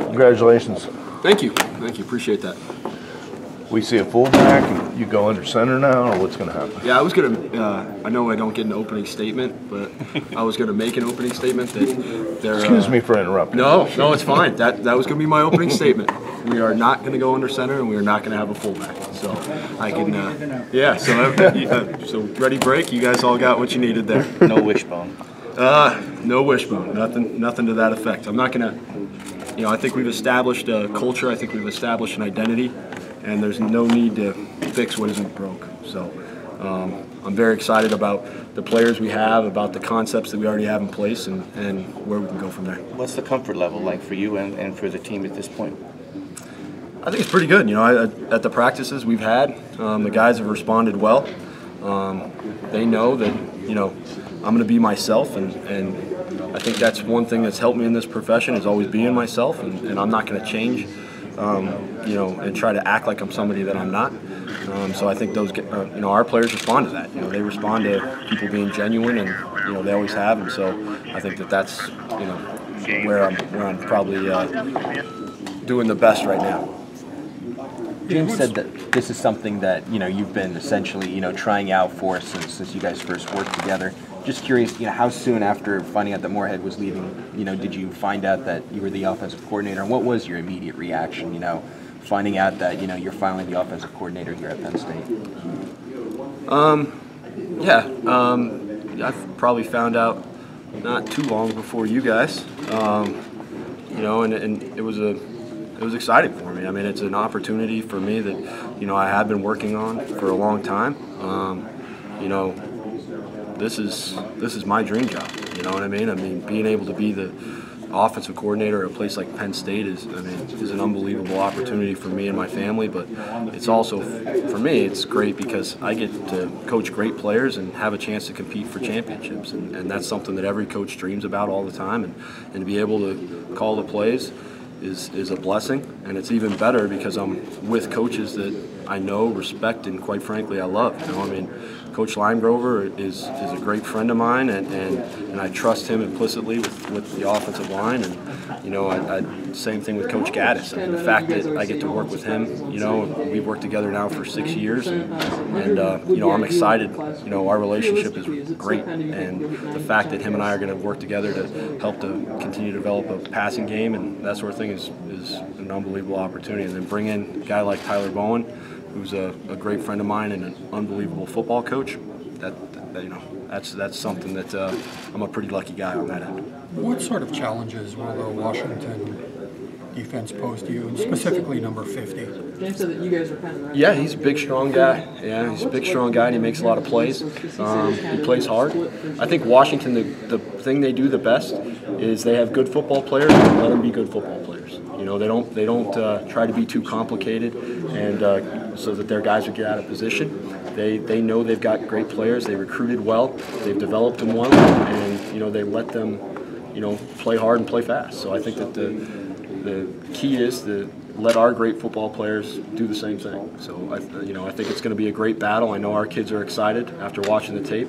Congratulations. Thank you. Thank you. Appreciate that. We see a fullback, and you go under center now, or what's going to happen? Yeah, I was going to, I know I don't get an opening statement, but I was going to make an opening statement that they're... Excuse me for interrupting. No, it's fine. That was going to be my opening statement. We are not going to go under center, and we are not going to have a fullback. So I can, yeah, so ready, break, you guys all got what you needed there. No wishbone. No wishbone, nothing to that effect. I'm not going to, I think we've established a culture, I think we've established an identity, and there's no need to fix what isn't broke. So I'm very excited about the players we have, about the concepts that we already have in place, and where we can go from there. What's the comfort level like for you and for the team at this point? I think it's pretty good. At the practices we've had, the guys have responded well. They know that, I'm going to be myself, and I think that's one thing that's helped me in this profession is always being myself, and I'm not going to change, and try to act like I'm somebody that I'm not. So I think those, our players respond to that. They respond to people being genuine, and they always have, and so I think that's where I'm probably doing the best right now. James said that this is something that you've been essentially trying out for since you guys first worked together. Just curious, how soon after finding out that Moorhead was leaving, did you find out that you were the offensive coordinator, and what was your immediate reaction, finding out that you're finally the offensive coordinator here at Penn State? I've probably found out not too long before you guys, and it was exciting for me. I mean, it's an opportunity for me that, I have been working on for a long time. This is my dream job, you know what I mean? I mean, being able to be the offensive coordinator at a place like Penn State is an unbelievable opportunity for me and my family, but it's also, for me, it's great because I get to coach great players and have a chance to compete for championships, and that's something that every coach dreams about all the time, and to be able to call the plays is a blessing, and it's even better because I'm with coaches that I know, respect, and quite frankly I love. Coach Limegrover is a great friend of mine, and I trust him implicitly with the offensive line, and same thing with Coach Gaddis. The fact that I get to work with him, we've worked together now for 6 years, and I'm excited. Our relationship is great, and the fact that him and I are going to work together to help to continue to develop a passing game and that sort of thing is an unbelievable opportunity. And then bring in a guy like Tyler Bowen, who's a great friend of mine and an unbelievable football coach. That's something that I'm a pretty lucky guy on that end. What sort of challenges will the Washington defense pose to you, and specifically number 50? James said that you guys are kind of... Yeah, he's a big, strong guy. Yeah, he's a big, strong guy, and he makes a lot of plays. He plays hard. I think Washington, the thing they do the best is they have good football players and let them be good football players. They don't try to be too complicated, and so that their guys would get out of position. They know they've got great players. They recruited well. They've developed them well, and they let them play hard and play fast. So I think that the key is to let our great football players do the same thing. So I think it's going to be a great battle. I know our kids are excited after watching the tape.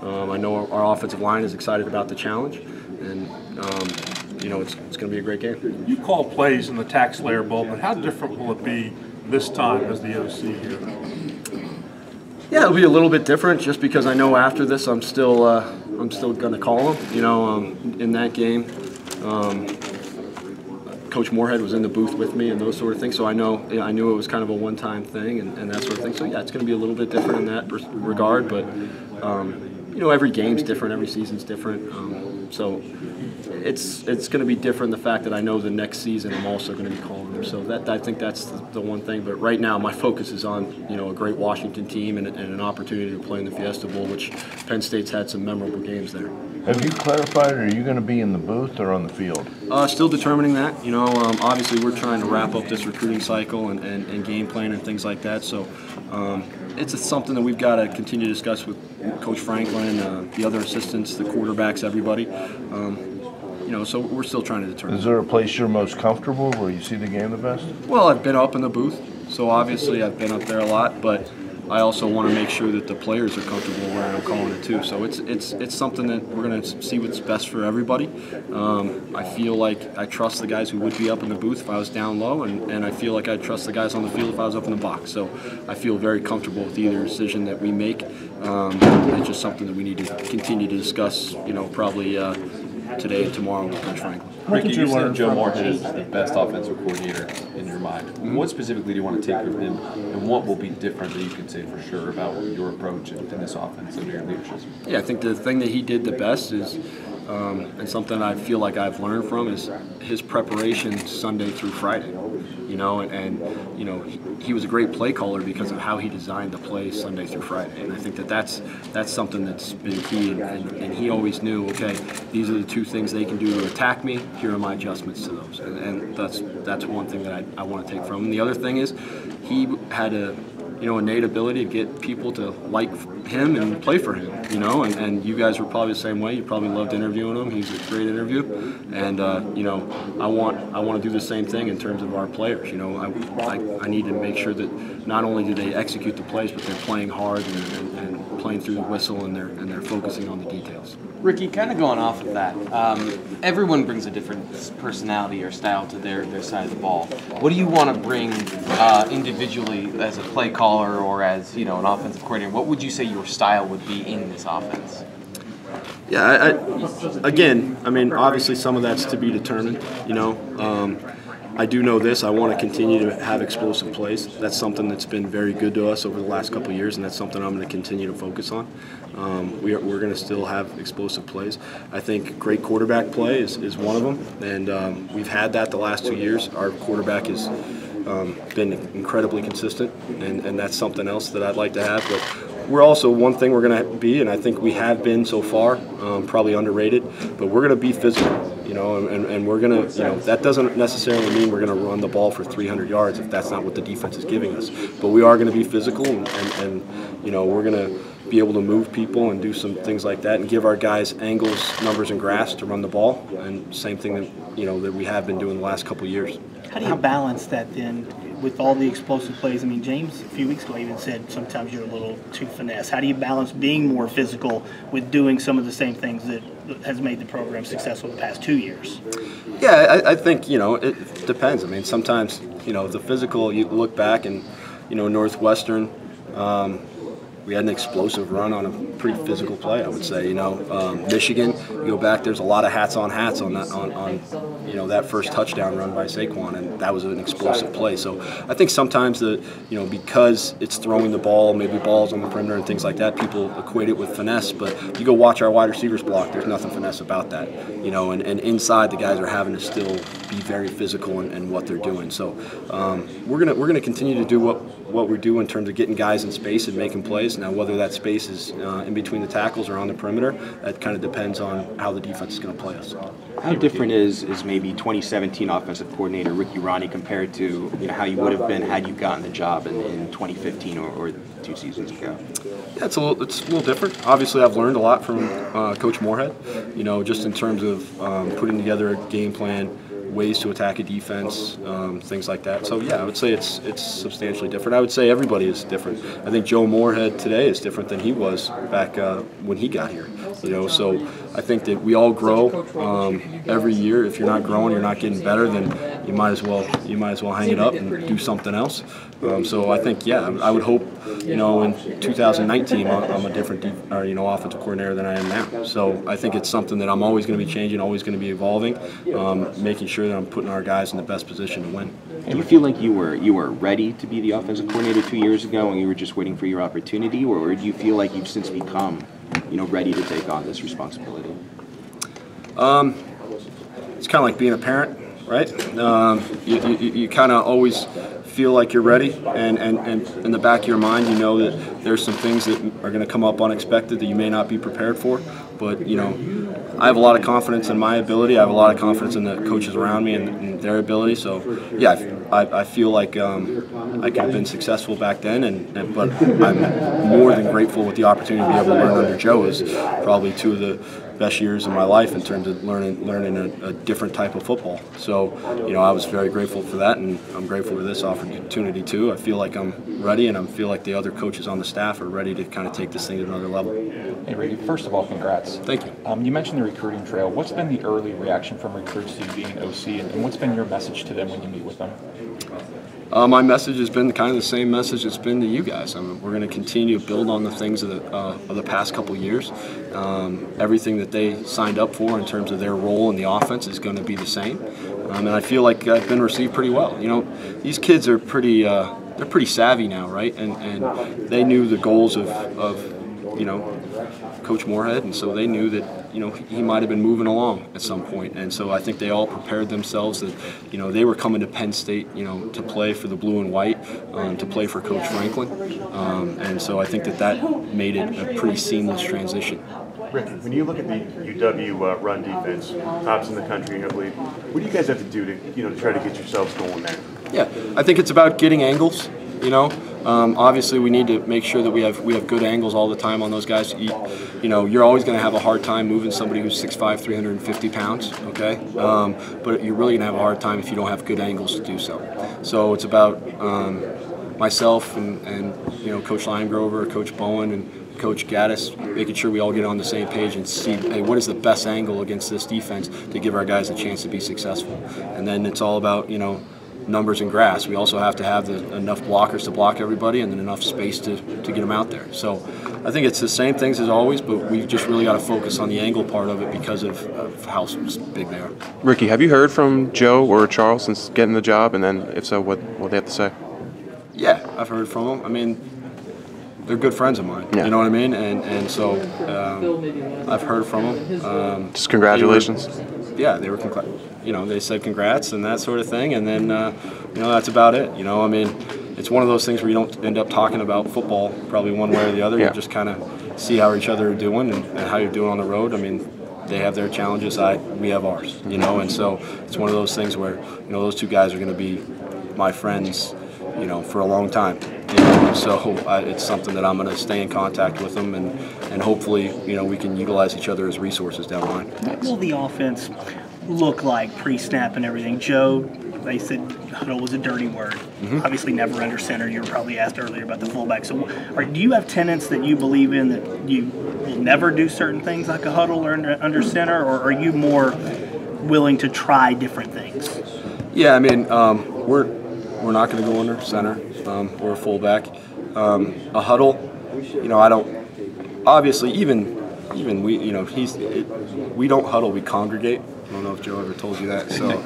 I know our offensive line is excited about the challenge, and it's going to be a great game. You call plays in the tax layer bowl, but how different will it be this time as the OC here? Yeah, it'll be a little bit different just because I know after this I'm still going to call them. In that game, Coach Moorhead was in the booth with me and those sort of things, so I knew it was kind of a one-time thing and that sort of thing. So yeah, it's going to be a little bit different in that regard, but every game's different, every season's different. So it's going to be different. The fact that I know the next season I'm also going to be calling them. So I think that's the one thing. But right now my focus is on a great Washington team and an opportunity to play in the Fiesta Bowl, which Penn State's had some memorable games there. Have you clarified, are you going to be in the booth or on the field? Still determining that. Obviously we're trying to wrap up this recruiting cycle and game plan and things like that. So it's something that we've got to continue to discuss with Coach Franklin, the other assistants, the quarterbacks, everybody. So we're still trying to determine. Is there a place you're most comfortable where you see the game the best? Well, I've been up in the booth, so obviously I've been up there a lot, but I also want to make sure that the players are comfortable where I'm calling it too. So it's something that we're going to see what's best for everybody. I feel like I trust the guys who would be up in the booth if I was down low, and I feel like I trust the guys on the field if I was up in the box. So I feel very comfortable with either decision that we make. It's just something that we need to continue to discuss, probably today and tomorrow with Coach Franklin. Ricky, you said Joe Moorhead is the best offensive coordinator in your mind. What specifically do you want to take from him, and what will be different that you can say for sure about your approach in this offense under your leadership? Yeah, I think the thing that he did the best is, and something I feel like I've learned from, is his preparation Sunday through Friday. He was a great play caller because of how he designed the play Sunday through Friday, and I think that's something that's been key. And he always knew, okay, these are the two things they can do to attack me. Here are my adjustments to those, and that's one thing that I want to take from him. The other thing is, he had a innate ability to get people to like him and play for him, and you guys were probably the same way. You probably loved interviewing him. He's a great interview, and I want to do the same thing in terms of our players. I need to make sure that not only do they execute the plays, but they're playing hard and playing through the whistle, and they're focusing on the details. Ricky, kind of going off of that, everyone brings a different personality or style to their side of the ball. What do you want to bring individually as a play caller or as an offensive coordinator? What would you say your style would be in this offense? Yeah, again, obviously some of that's to be determined. I do know this. I want to continue to have explosive plays. That's something that's been very good to us over the last couple of years, and that's something I'm going to continue to focus on. We're going to still have explosive plays. I think great quarterback play is one of them, and we've had that the last 2 years. Our quarterback has been incredibly consistent, and that's something else that I'd like to have. But we're also, one thing we're going to be, and I think we have been so far, probably underrated, but we're going to be physical, and we're going to, that doesn't necessarily mean we're going to run the ball for 300 yards if that's not what the defense is giving us. But we are going to be physical, and we're going to be able to move people and do some things like that and give our guys angles, numbers, and grass to run the ball, and same thing that, that we have been doing the last couple of years. How do you balance that then with all the explosive plays? James a few weeks ago even said sometimes you're a little too finesse. How do you balance being more physical with doing some of the same things that has made the program successful the past 2 years? Yeah, I think, it depends. Sometimes, the physical, you look back and, Northwestern, we had an explosive run on a pretty physical play, I would say. Michigan, you go back, there's a lot of hats on that on that first touchdown run by Saquon, and that was an explosive play. So I think sometimes because it's throwing the ball, maybe balls on the perimeter and things like that, people equate it with finesse. But you go watch our wide receivers block, there's nothing finesse about that. And inside the guys are having to still be very physical in what they're doing. So we're gonna continue to do what we do in terms of getting guys in space and making plays. Now, whether that space is in between the tackles or on the perimeter, that kind of depends on how the defense is going to play us. How different is maybe 2017 offensive coordinator Ricky Rahne compared to how you would have been had you gotten the job in 2015 or 2 seasons ago? Yeah, it's a little different. Obviously, I've learned a lot from Coach Moorhead. Just in terms of putting together a game plan, ways to attack a defense, things like that. So yeah, I would say it's substantially different. I would say everybody is different. I think Joe Moorhead today is different than he was back when he got here. So I think that we all grow every year. If you're not growing, you're not getting better, then you might as well hang it up and do something else. So I think, yeah, I would hope, in 2019 I'm a different offensive coordinator than I am now. So I think it's something that I'm always going to be changing, always going to be evolving, making sure that I'm putting our guys in the best position to win. Do you feel like you were ready to be the offensive coordinator 2 years ago and you were just waiting for your opportunity, or do you feel like you've since become ready to take on this responsibility? It's kind of like being a parent, right? You kind of always feel like you're ready, and in the back of your mind, that there's some things that are going to come up unexpected that you may not be prepared for. But I have a lot of confidence in my ability. I have a lot of confidence in the coaches around me and their ability. So yeah, I feel like I could have been successful back then, but I'm more than grateful with the opportunity to be able to learn under Joe. Is probably two of the best years of my life in terms of learning a different type of football. So, you know, I was very grateful for that, and I'm grateful for this opportunity too. I feel like I'm ready, and I feel like the other coaches on the staff are ready to kind of take this thing to another level. Hey, Ricky, first of all, congrats. Thank you. You mentioned the recruiting trail. What's been the early reaction from recruits to you being OC, and what's been your message to them when you meet with them? My message has been kind of the same message it's been to you guys. I mean, we're going to continue to build on the things of the past couple years. Everything that they signed up for in terms of their role in the offense is going to be the same. And I feel like I've been received pretty well. You know, these kids are they're pretty savvy now, right? And they knew the goals of you know, Coach Moorhead, and so they knew that, you know, he might have been moving along at some point. And so I think they all prepared themselves that, you know, they were coming to Penn State, you know, to play for the blue and white, to play for Coach Franklin. And so I think that made it a pretty seamless transition. Rick, when you look at the UW run defense, tops in the country, I believe, what do you guys have to do to, you know, to try to get yourselves going there? Yeah, I think it's about getting angles. You know, obviously we need to make sure that we have good angles all the time on those guys. You know, you're always going to have a hard time moving somebody who's 6'5", 350 pounds. Okay, but you're really going to have a hard time if you don't have good angles to do so. So it's about myself and you know, Coach Limegrover, Coach Bowen, and Coach Gaddis, making sure we all get on the same page and see, hey, what is the best angle against this defense to give our guys a chance to be successful. And then it's all about, you know, numbers and grass. We also have to have enough blockers to block everybody, and then enough space to get them out there. So I think it's the same things as always, but we've just really got to focus on the angle part of it because of how big they are. Ricky, have you heard from Joe or Charles since getting the job? And then if so, what they have to say? Yeah, I've heard from them. I mean, they're good friends of mine. Yeah. You know what I mean? And so I've heard from them. Just congratulations. They were you know, they said congrats and that sort of thing, and then you know, that's about it. You know, I mean, it's one of those things where you don't end up talking about football probably one way or the other. Yeah. You just kind of see how each other are doing and how you're doing on the road. I mean, they have their challenges, we have ours. You know, and so it's one of those things where, you know, those two guys are going to be my friends, you know, for a long time. You know, so it's something that I'm going to stay in contact with them, and hopefully, you know, we can utilize each other as resources down the line. What will the offense look like pre-snap and everything? Joe, they said huddle was a dirty word. Mm-hmm. Obviously never under center. You were probably asked earlier about the fullback. So do you have tenets that you believe in, that you will never do certain things like a huddle or under center, or are you more willing to try different things? Yeah, I mean, we're not going to go under center or a fullback. A huddle, you know, I don't. Obviously, even we, you know, we don't huddle, we congregate. I don't know if Joe ever told you that. So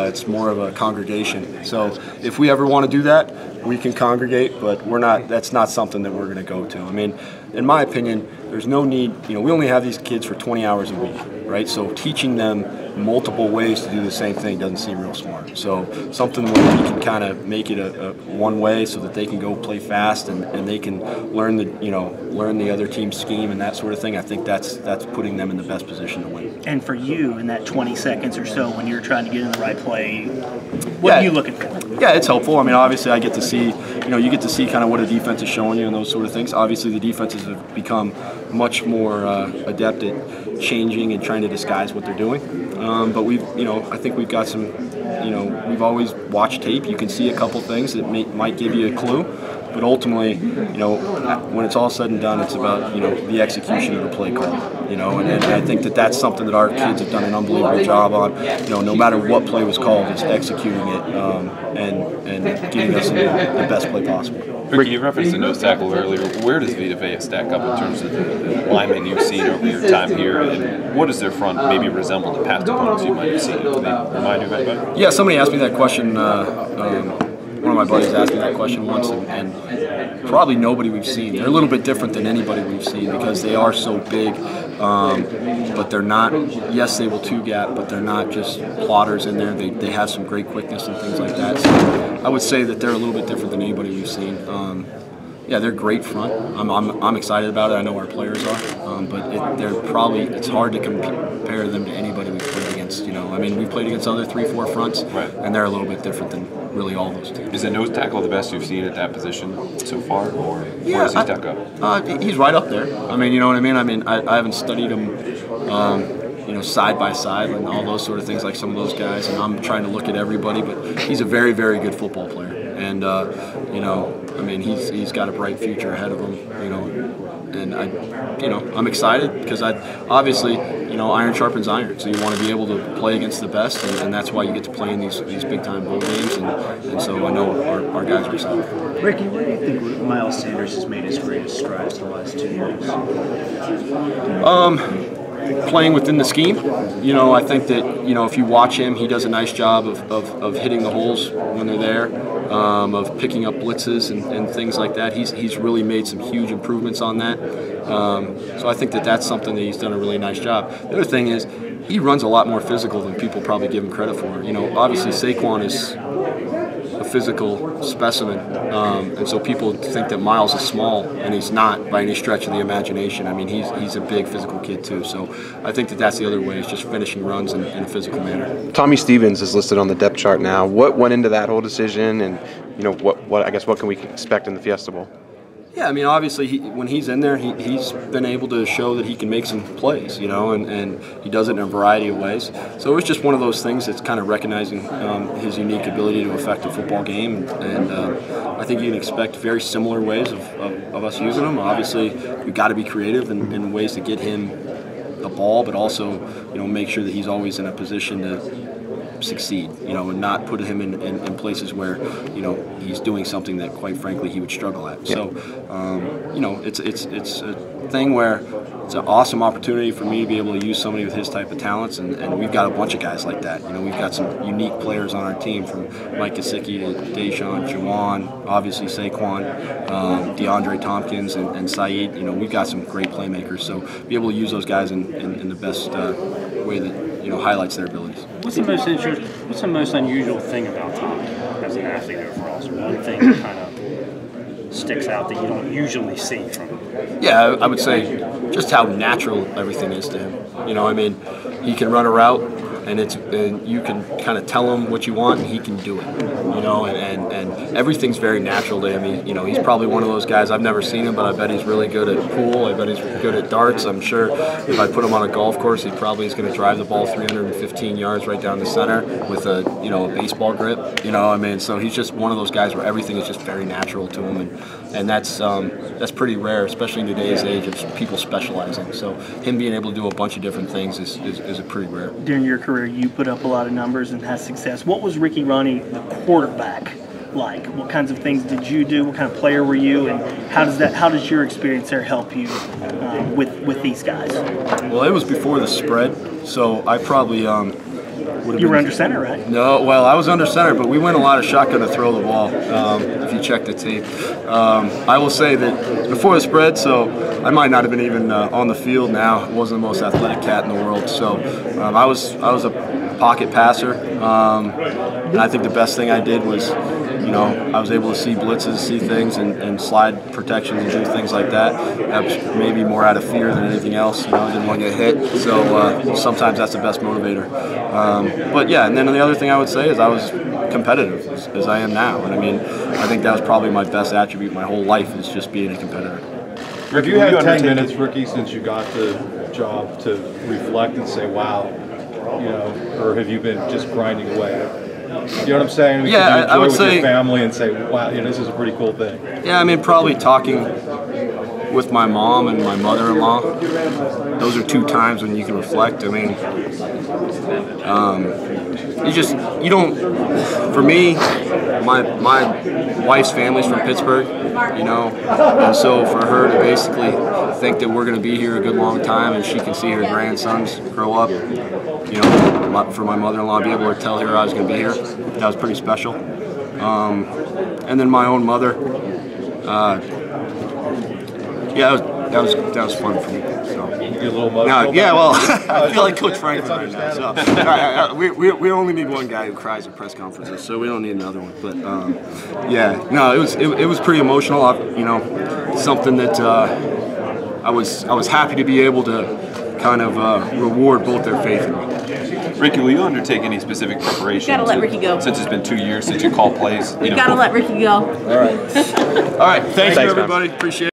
it's more of a congregation. So if we ever want to do that, we can congregate, but we're not. That's not something that we're going to go to. I mean, in my opinion, there's no need. You know, we only have these kids for 20 hours a week, right? So teaching them multiple ways to do the same thing doesn't seem real smart. So something where we can kind of make it a one way so that they can go play fast and they can learn the other team's scheme and that sort of thing. I think that's putting them in the best position to win. And for you, in that 20 seconds or so when you're trying to get in the right play, what are you looking for? Yeah, it's helpful. I mean, obviously I get to see, you get to see kind of what a defense is showing you and those sort of things. Obviously the defenses have become much more adept at changing and trying to disguise what they're doing. But I think we've got some, we've always watched tape. You can see a couple things that might give you a clue. But ultimately, when it's all said and done, it's about, the execution of the play call, and I think that's something that our kids have done an unbelievable job on. No matter what play was called, it's executing it and getting us the best play possible. Ricky, you referenced the nose tackle earlier. Where does Vita Vea stack up in terms of the linemen you've seen over your time here, and what does their front maybe resemble to past opponents you might have seen? Can they remind you of anybody? Yeah, somebody asked me that question. One of my buddies asked me that question once, and probably nobody we've seen. They're a little bit different than anybody we've seen because they are so big, but they're not, yes, they will two-gap, but they're not just plotters in there. They have some great quickness and things like that. So I would say that they're a little bit different than anybody we've seen. Yeah, they're great front. I'm excited about it. I know our players are, but it's hard to compare them to anybody we've played against. against. You know, I mean, we've played against other 3-4 fronts, and they're a little bit different than really all those teams. Is a nose tackle the best you've seen at that position so far, or where does he stack up? He's right up there. I mean, you know what I mean? I mean, I haven't studied him, you know, side by side and all those sort of things like some of those guys, and I'm trying to look at everybody, but he's a very, very good football player. And, you know, I mean, he's got a bright future ahead of him, you know, and I'm excited because obviously, you know, iron sharpens iron, so you want to be able to play against the best, and that's why you get to play in these big-time bowl games, and so I know our guys are excited. Ricky, where do you think Miles Sanders has made his greatest strides the last 2 years? Playing within the scheme, you know, I think that, you know, if you watch him, he does a nice job of hitting the holes when they're there, of picking up blitzes and things like that. He's really made some huge improvements on that. So I think that that's something that he's done a really nice job. The other thing is, he runs a lot more physical than people probably give him credit for. You know, obviously Saquon is a physical specimen, and so people think that Miles is small, and he's not by any stretch of the imagination. I mean, he's a big physical kid too. So I think that that's the other way, is just finishing runs in a physical manner. Tommy Stevens is listed on the depth chart now. What went into that whole decision, and you know what can we expect in the Fiesta Bowl? Yeah, I mean, obviously, when he's in there, he's been able to show that he can make some plays, you know, and he does it in a variety of ways. So it was just one of those things that's kind of recognizing his unique ability to affect a football game, and I think you can expect very similar ways of us using him. Obviously, we've got to be creative in ways to get him the ball, but also, you know, make sure that he's always in a position to succeed, you know, and not put him in places where, you know, he's doing something that, quite frankly, he would struggle at. Yeah. So, you know, it's a thing where it's an awesome opportunity for me to be able to use somebody with his type of talents, and we've got a bunch of guys like that. You know, we've got some unique players on our team, from Mike Gesicki to Deshaun, Jawan, obviously Saquon, DeAndre Tompkins, and Saeed. You know, we've got some great playmakers, so be able to use those guys in the best way that, you know, highlights their abilities. What's the most unusual thing about Tommy as an athlete overall? So one thing that kind of sticks out that you don't usually see from him? Yeah, I would say just how natural everything is to him. You know, I mean, he can run a route, and you can kind of tell him what you want, and he can do it. You know, and everything's very natural to him. You know, he's probably one of those guys. I've never seen him, but I bet he's really good at pool. I bet he's good at darts. I'm sure if I put him on a golf course, he probably is going to drive the ball 315 yards right down the center with a baseball grip. You know, I mean, so he's just one of those guys where everything is just very natural to him, and that's pretty rare, especially in today's age of people specializing. So him being able to do a bunch of different things is a pretty rare. During your career, you put up a lot of numbers and had success. What was Ricky Rahne, the quarterback, like? What kinds of things did you do? What kind of player were you? And how does your experience there help you with these guys? Well, it was before the spread, so I probably you were under center, right? No, well, I was under center, but we went a lot of shotgun to throw the ball, if you check the tape. I will say that before the spread, so I might not have been even on the field now. I wasn't the most athletic cat in the world, so I was a pocket passer, and I think the best thing I did was, you know, I was able to see blitzes, see things, and slide protections and do things like that. That was maybe more out of fear than anything else. You know, I didn't want to get hit, so sometimes that's the best motivator. But yeah, and then the other thing I would say is I was competitive, as I am now. And I mean, I think that was probably my best attribute my whole life, is just being a competitor. Have you had 10 minutes, Ricky, since you got the job to reflect and say, wow, you know, or have you been just grinding away? You know what I'm saying? Yeah, I would say, with your family and say, wow, you know, this is a pretty cool thing. Yeah, I mean, probably talking with my mom and my mother-in-law. Those are two times when you can reflect. I mean, you don't, for me, my wife's family's from Pittsburgh, you know, and so for her to basically think that we're going to be here a good long time and she can see her grandsons grow up, you know, for my mother-in-law to be able to tell her I was going to be here, that was pretty special. And then my own mother, yeah, that was fun for me. So. You're a little emotional. Yeah, well, I feel like Coach Franklin right now. So. We only need one guy who cries at press conferences, so we don't need another one. But yeah, no, it was pretty emotional. You know, something that I was happy to be able to kind of reward both their faith in me. Ricky, will you undertake any specific preparation? Gotta let Ricky go. Since it's been 2 years since you called plays. We gotta let Ricky go. All right. All right. Thank you, everybody. Appreciate it.